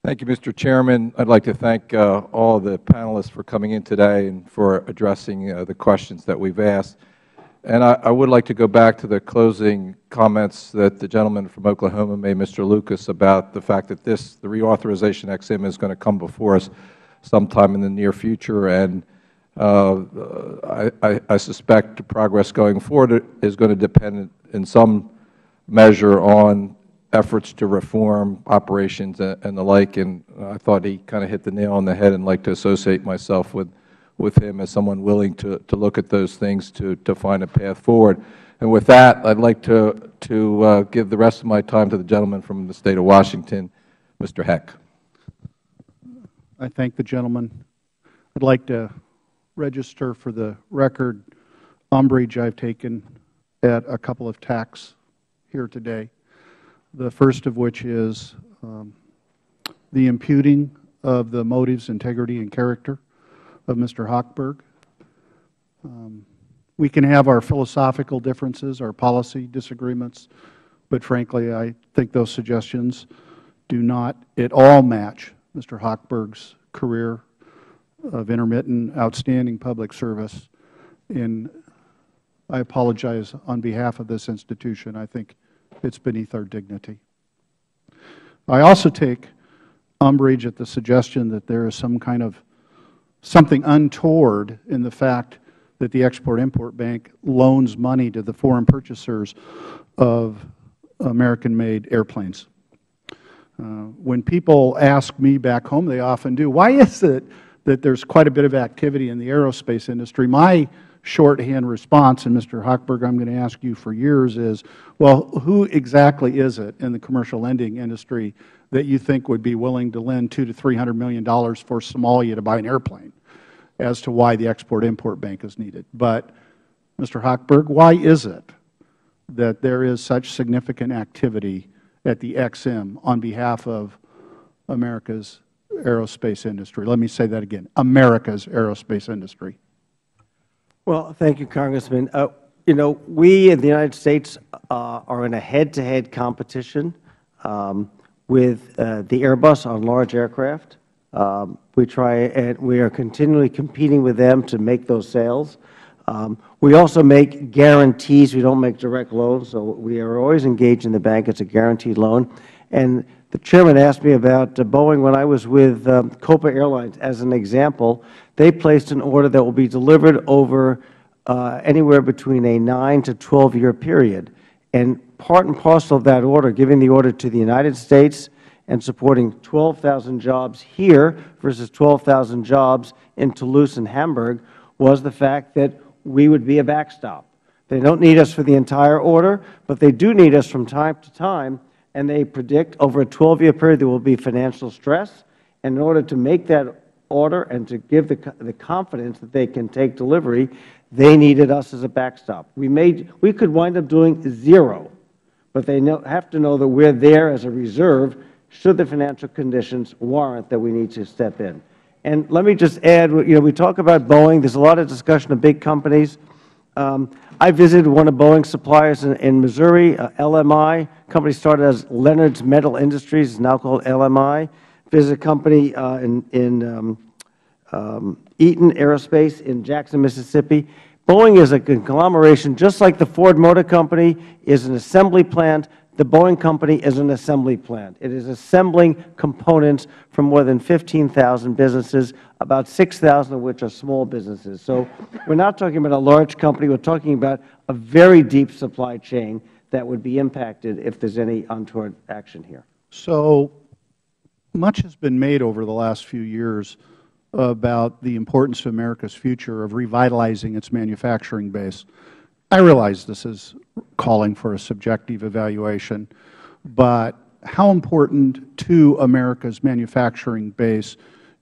Thank you, Mr. Chairman. I'd like to thank all the panelists for coming in today and for addressing the questions that we've asked. And I would like to go back to the closing comments that the gentleman from Oklahoma made, Mr. Lucas, about the fact that the reauthorization XM is going to come before us sometime in the near future. And I suspect progress going forward is going to depend in some measure on efforts to reform operations and the like. And I thought he kind of hit the nail on the head, and I'd like to associate myself with him as someone willing to look at those things to find a path forward. And with that, I'd like to give the rest of my time to the gentleman from the State of Washington, Mr. Heck. I thank the gentleman. I'd like to register for the record umbrage I've taken at a couple of tacks here today. The first of which is the imputing of the motives, integrity, and character of Mr. Hochberg. We can have our philosophical differences, our policy disagreements, but frankly, I think those suggestions do not at all match Mr. Hochberg's career of intermittent, outstanding public service. And I apologize on behalf of this institution. I think it's beneath our dignity. I also take umbrage at the suggestion that there is some kind of something untoward in the fact that the Export-Import Bank loans money to the foreign purchasers of American-made airplanes. When people ask me back home, they often do, why is it that there's quite a bit of activity in the aerospace industry? My shorthand response, and Mr. Hochberg, I'm going to ask you for years, is, well, who exactly is it in the commercial lending industry that you think would be willing to lend $200 to $300 million for Somalia to buy an airplane, as to why the Export-Import Bank is needed? But, Mr. Hochberg, why is it that there is such significant activity at the XM on behalf of America's aerospace industry? Let me say that again, America's aerospace industry. Well, thank you, Congressman. You know, we in the United States are in a head-to-head competition with the Airbus on large aircraft. We are continually competing with them to make those sales. We also make guarantees. We don't make direct loans, so we are always engaged in the bank. It's a guaranteed loan. And the Chairman asked me about Boeing when I was with Copa Airlines. As an example, they placed an order that will be delivered over anywhere between a 9 to 12-year period. And part and parcel of that order, giving the order to the United States and supporting 12,000 jobs here versus 12,000 jobs in Toulouse and Hamburg, was the fact that we would be a backstop. They don't need us for the entire order, but they do need us from time to time, and they predict over a 12-year period there will be financial stress. And in order to make that order and to give the confidence that they can take delivery, they needed us as a backstop. We could wind up doing zero, but they have to know that we're there as a reserve should the financial conditions warrant that we need to step in. And let me just add, you know, we talk about Boeing. There's a lot of discussion of big companies. I visited one of Boeing's suppliers in Missouri, LMI. Company started as Leonard's Metal Industries, is now called LMI. Visited a company in Eaton Aerospace in Jackson, Mississippi. Boeing is a conglomeration, just like the Ford Motor Company is an assembly plant. The Boeing Company is an assembly plant. It is assembling components from more than 15,000 businesses, about 6,000 of which are small businesses. So we're not talking about a large company. We're talking about a very deep supply chain that would be impacted if there's any untoward action here. So much has been made over the last few years about the importance of America's future of revitalizing its manufacturing base. I realize this is calling for a subjective evaluation, but how important to America's manufacturing base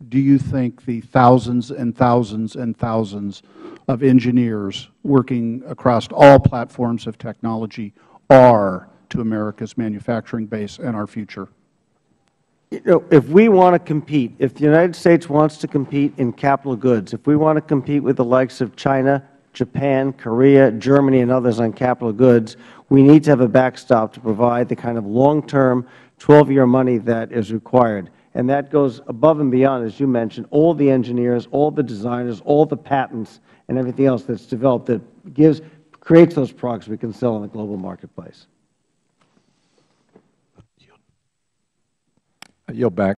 do you think the thousands and thousands and thousands of engineers working across all platforms of technology are to America's manufacturing base and our future? You know, if we want to compete, if the United States wants to compete in capital goods, if we want to compete with the likes of China, Japan, Korea, Germany, and others on capital goods, we need to have a backstop to provide the kind of long-term 12-year money that is required. And that goes above and beyond, as you mentioned, all the engineers, all the designers, all the patents, and everything else that's developed that creates those products we can sell in the global marketplace. I yield back.